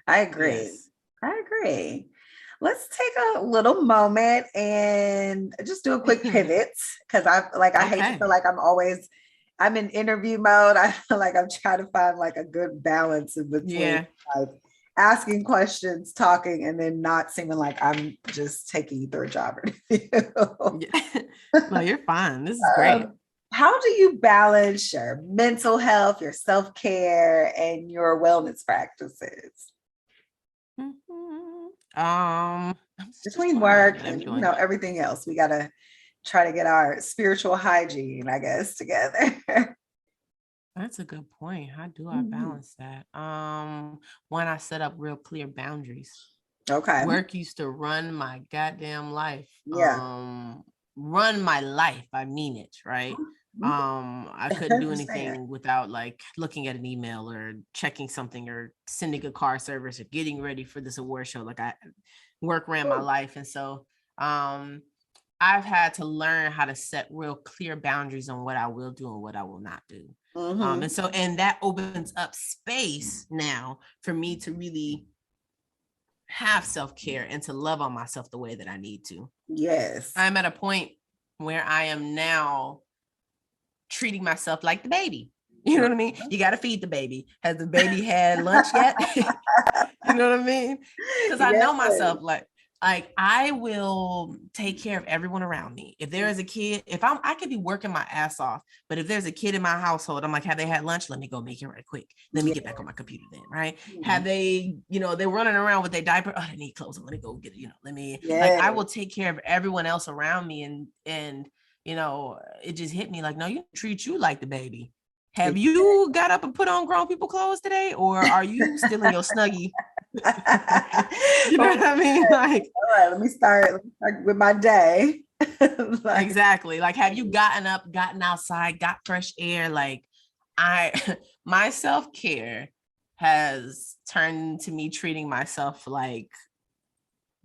I agree. Yes. I agree. Let's take a little moment and just do a quick pivot because I hate to Okay. feel like I'm in interview mode. I feel like I'm trying to find like a good balance in between Yeah. like asking questions, talking, and then not seeming like I'm just taking you through a job interview. Yeah. No, you're fine. This is great. How do you balance your mental health, your self care, and your wellness practices Mhm. It's just between one work that I'm and doing. everything else? We gotta try to get our spiritual hygiene, I guess, together. That's a good point. How do I Mhm. balance that? When I set up real clear boundaries. Okay. Work used to run my goddamn life. Yeah. Run my life. I mean it, right? Mhm. I couldn't do 100%. anything without like looking at an email or checking something or sending a car service or getting ready for this award show. Like I work ran my life. And so I've had to learn how to set real clear boundaries on what I will do and what I will not do. Mm-hmm. And that opens up space now for me to really have self-care and to love on myself the way that I need to. Yes. I'm at a point where I am now treating myself like the baby. You know what I mean? You got to feed the baby. Has the baby had lunch yet? You know what I mean? Because I Yes. know myself like I will take care of everyone around me. If there is a kid, if I could be working my ass off, but if there's a kid in my household, I'm like, have they had lunch? Let me go make it right quick. Let me Yeah. get back on my computer then, right? Have Mhm. they, you know, they're running around with their diaper. Oh, they need clothes. Let me go get it. You know, let me like I Yes. will take care of everyone else around me and you know, it just hit me like, no, you treat you like the baby. Have you got up and put on grown people clothes today, or are you still in your snuggie? You know All what I mean? Like, right, let me start with my day. Like, exactly. Like, have you gotten up, gotten outside, got fresh air? Like, I, my self care has turned to me treating myself like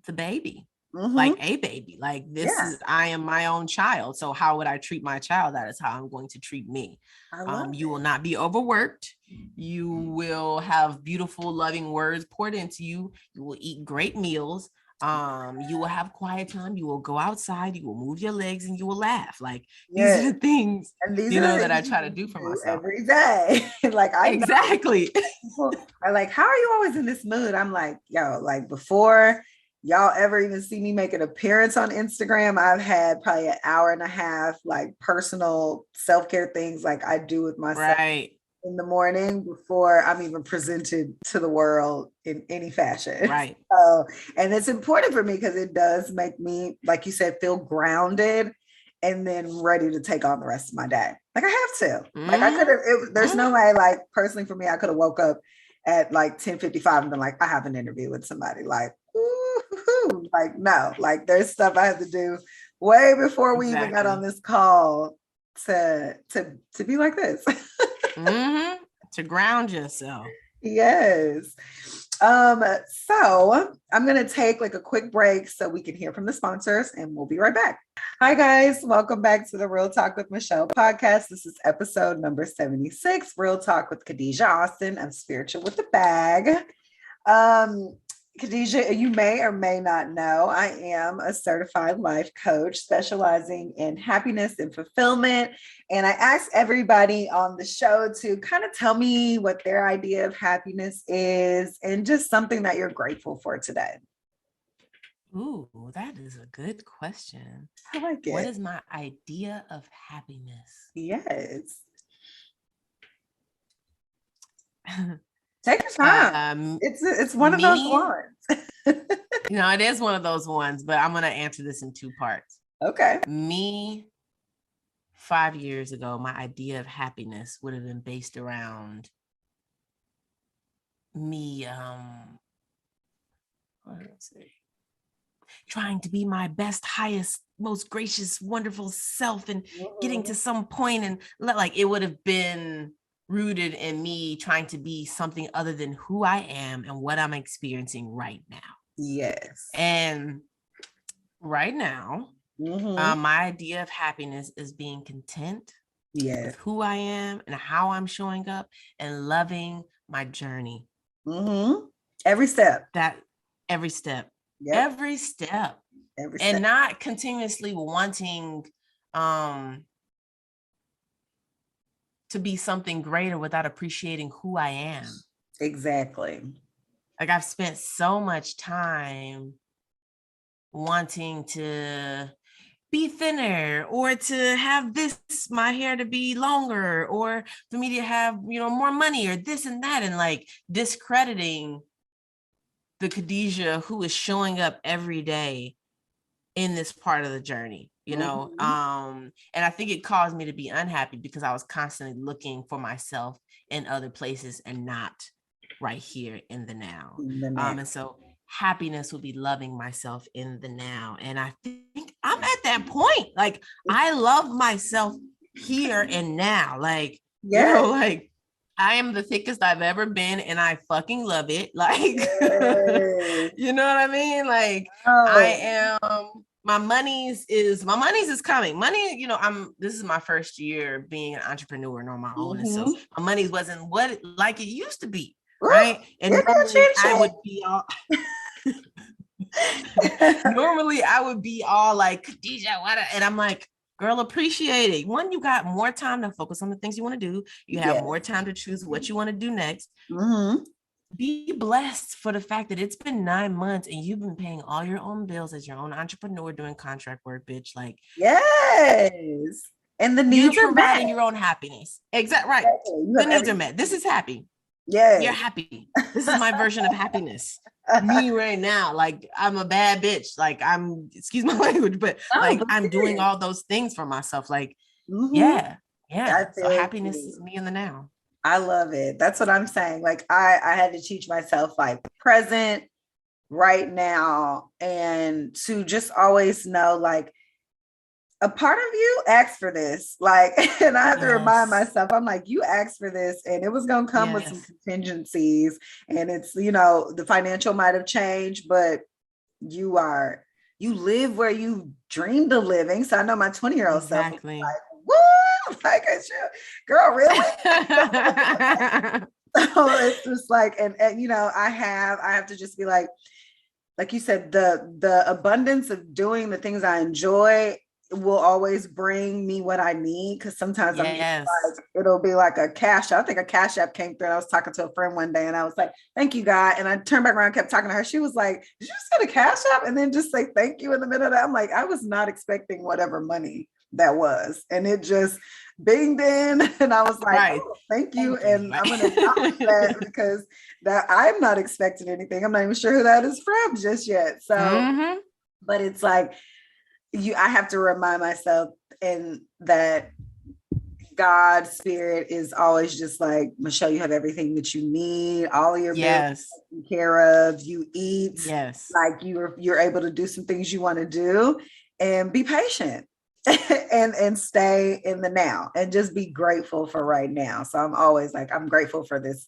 the baby, like mhm. a baby. Like, this Yeah, is, I am my own child. So, how would I treat my child? That is how I'm going to treat me. I love You will it. not be overworked. You will have beautiful, loving words poured into you. You will eat great meals. You will have quiet time. You will go outside. You will move your legs and you will laugh. Like these Yes. are the things, And these you are know, the that I things try to you do for do myself. every day. Like I know Exactly. people are like, how are you always in this mood? I'm like, yo, like before y'all ever even see me make an appearance on Instagram, I've had probably an hour and a half, like personal self-care things like I do with myself Right. in the morning before I'm even presented to the world in any fashion. Right. So, and it's important for me because it does make me, like you said, feel grounded and then ready to take on the rest of my day. Like I have to. Like I Mhm. could have, there's no way, like personally for me, I could have woke up at like 10:55 and been like, I have an interview with somebody. Like, ooh, like no, like there's stuff I had to do way before we even got on Exactly. this call to be like this. To ground yourself. Yes. So I'm gonna take like a quick break so we can hear from the sponsors and we'll be right back. Hi guys, welcome back to the Real Talk with Michelle podcast. This is episode number 76, Real Talk with Khadijah Austin of Spiritual with the Bag. Khadijah, you may or may not know, I am a certified life coach specializing in happiness and fulfillment. And I ask everybody on the show to kind of tell me what their idea of happiness is and just something that you're grateful for today. Ooh, that is a good question. I like it. What is my idea of happiness? Yes. Take your time. It's one of those ones. It is one of those ones, but I'm going to answer this in two parts. Okay. Me, 5 years ago, my idea of happiness would have been based around me, trying to be my best, highest, most gracious, wonderful self and getting to some point, and like it would have been rooted in me trying to be something other than who I am and what I'm experiencing right now. Yes. And right now, my idea of happiness is being content with who I am and how I'm showing up and loving my journey. Every step. Every step. Yep. Every step. And not continuously wanting to be something greater without appreciating who I am. Exactly. Like I've spent so much time wanting to be thinner or to have my hair to be longer or for me to have, more money or this and that, and like discrediting the Khadijah who is showing up every day in this part of the journey, and I think it caused me to be unhappy because I was constantly looking for myself in other places and not right here in the now. And so happiness would be loving myself in the now. And I think I'm at that point. Like I love myself here and now. Like, like I am the thickest I've ever been and I fucking love it. Like, you know what I mean? Like I am, my money's is coming. Money, this is my first year being an entrepreneur and on my own. And so my money wasn't what like it used to be. Right. And normally I would be all like, Khadijah, what? And I'm like, girl, appreciate it. One, you got more time to focus on the things you want to do. You have more time to choose what you want to do next. Be blessed for the fact that it's been 9 months and you've been paying all your own bills as your own entrepreneur doing contract work, bitch. Like, yes. And the needs you're are providing met. your own happiness. Exactly. Right. The needs are met. This is happy. Yes. You're happy. This is my version of happiness. Me right now. Like I'm a bad bitch. Like I'm, excuse my language, but I'm doing all those things for myself. Like, yeah. So happiness is me in the now. I love it. That's what I'm saying. Like I had to teach myself like present right now and to just always know like a part of you asked for this. Like, and I have to remind myself, I'm like, you asked for this and it was going to come with some contingencies and it's, the financial might've changed, but you live where you dreamed of living. So I know my 20-year-old self was like, what? Like, girl, really? So it's just like, and I have to just be like you said, the abundance of doing the things I enjoy will always bring me what I need. Cause sometimes I'm like, it'll be like a cash. I think a cash app came through. And I was talking to a friend one day and I was like, thank you, God. And I turned back around and kept talking to her. She was like, did you just get a cash app? And then just say thank you in the middle of that. I'm like, I was not expecting whatever money that was. And it just binged in. And I was like, oh, thank you. And I'm going to acknowledge that because that I'm not expecting anything. I'm not even sure who that is from just yet. So, but it's like, I have to remind myself and that God spirit is always just like, Michelle, you have everything that you need, all of your bills taken care of, you eat, like you're able to do some things you want to do, and be patient and stay in the now and just be grateful for right now. So I'm always like, I'm grateful for this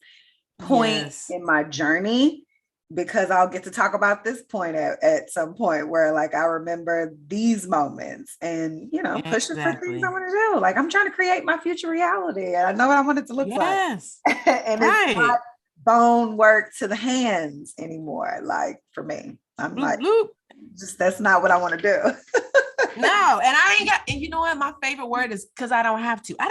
point in my journey, because I'll get to talk about this point at some point where like I remember these moments and, you know, pushing for things I want to do. Like I'm trying to create my future reality and I know what I want it to look like. And it's not bone work to the hands anymore. Like for me, I'm like, just that's not what I want to do. No, and I ain't got, and you know what? My favorite word is because I don't have to. I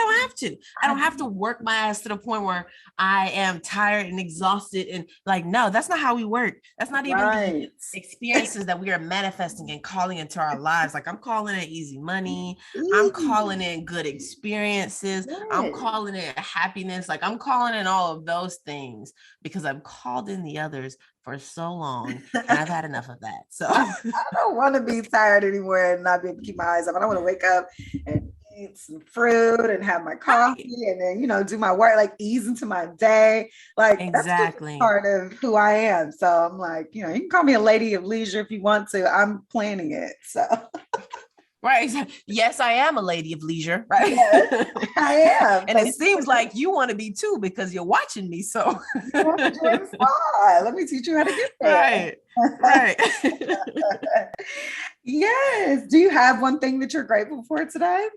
don't have to work my ass to the point where I am tired and exhausted. And like, no, that's not how we work. That's not even the experiences that we are manifesting and calling into our lives. Like I'm calling it easy money. I'm calling in good experiences. I'm calling it happiness. Like I'm calling in all of those things because I've called in the others for so long and I've had enough of that. So I don't want to be tired anymore and not be able to keep my eyes up. I don't want to wake up and eat some fruit and have my coffee and then, you know, do my work, like ease into my day. Like that's part of who I am. So I'm like, you know, you can call me a lady of leisure if you want to. I'm planning it. So right. Yes, I am a lady of leisure. Right. Yes, I am. And it seems like you want to be too because you're watching me. So let me teach you how to get there. Right. Yes. Do you have one thing that you're grateful for today?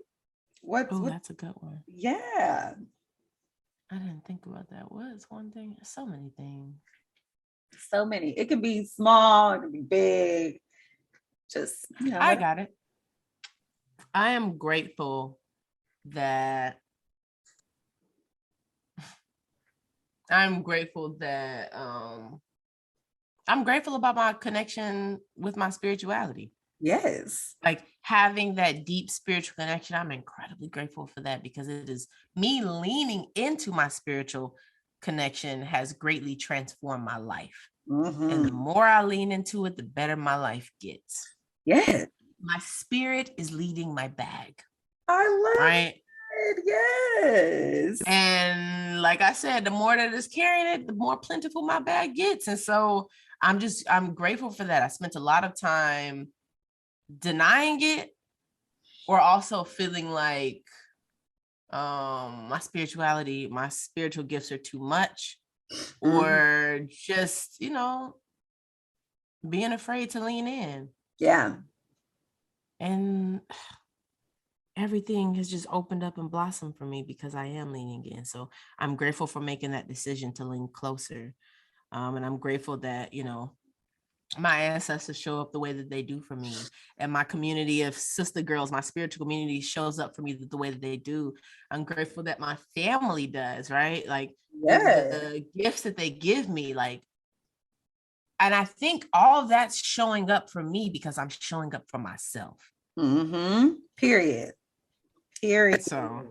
That's a good one. Yeah. I didn't think about that. What's one thing? So many things. So many. It can be small, it can be big. Just, you know. I got it. I am grateful that I'm grateful about my connection with my spirituality. Yes. Like having that deep spiritual connection. I'm incredibly grateful for that because it is me leaning into my spiritual connection has greatly transformed my life. And the more I lean into it, the better my life gets. Yes. My spirit is leading my bag. I love it. Yes. And like I said, the more that it's carrying it, the more plentiful my bag gets. And so I'm grateful for that. I spent a lot of time denying it or also feeling like my spiritual gifts are too much or just, you know, being afraid to lean in. Yeah. And everything has just opened up and blossomed for me because I am leaning in. So I'm grateful for making that decision to lean closer. And I'm grateful that, you know, my ancestors show up the way that they do for me. And my community of sister girls, my spiritual community shows up for me the way that they do. I'm grateful that my family does, right? Like the gifts that they give me, like, and I think all of that's showing up for me because I'm showing up for myself. Period. So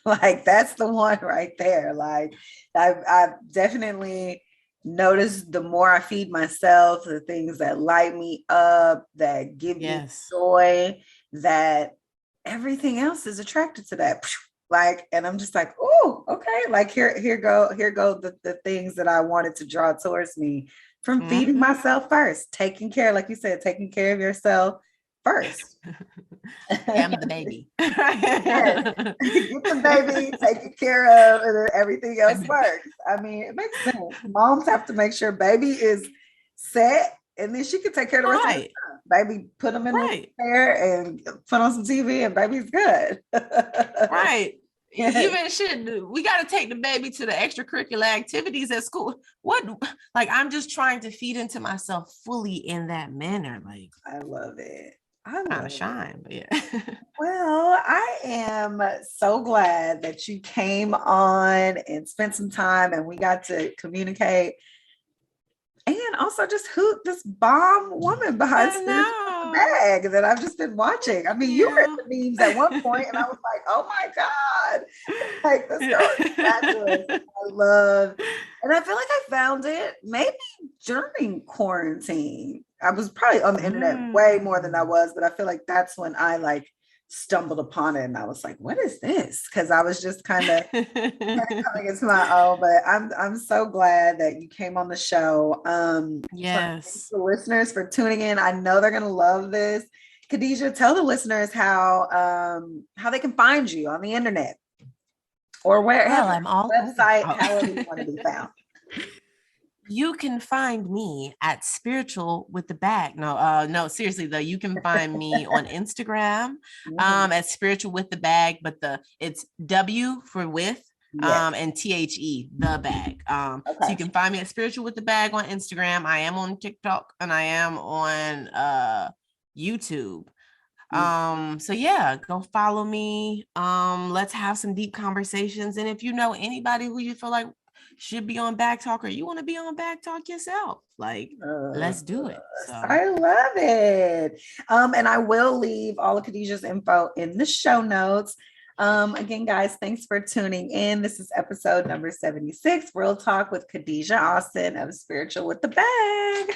like that's the one right there. Like I've definitely noticed the more I feed myself, the things that light me up, that give me joy, that everything else is attracted to that. Like, and I'm just like, oh, okay. Like here go the things that I wanted to draw towards me from feeding myself first, taking care, like you said, taking care of yourself first. I'm the baby. Get the baby taken care of, and then everything else works. I mean, it makes sense. Moms have to make sure baby is set, and then she can take care of the rest of the time. Baby, put them in the chair and put on some TV, and baby's good. Right. Even shit, we got to take the baby to the extracurricular activities at school. What, like, I'm just trying to feed into myself fully in that manner. Like, I love it. I'm kind of shine, but yeah. Well, I am so glad that you came on and spent some time and we got to communicate. And also just who this bomb woman behind the bag that I've just been watching. I mean, you were in the memes at one point and I was like, oh my God. Like this girl is fabulous. I love, and I feel like I found it maybe during quarantine. I was probably on the internet way more than I was, but I feel like that's when I like stumbled upon it and I was like, what is this? Because I was just kind of coming into my own, but I'm so glad that you came on the show. Yes. For the listeners for tuning in. I know they're gonna love this. Khadijah, tell the listeners how they can find you on the internet or wherever. Well, I'm all website, over. however you want to be found. You can find me at Spiritual with the Bag. No, seriously though, you can find me on Instagram at Spiritual with the Bag, but it's W for with and THE, the bag. So you can find me at Spiritual with the Bag on Instagram. I am on TikTok and I am on YouTube. So yeah, go follow me. Let's have some deep conversations. And if you know anybody who you feel like should be on Back Talk or you want to be on Back Talk yourself, like let's do it. So. I love it. And I will leave all of Khadijah's info in the show notes. Again, guys, thanks for tuning in. This is episode number 76, Real Talk with Khadijah Austin of Spiritual with the Bag.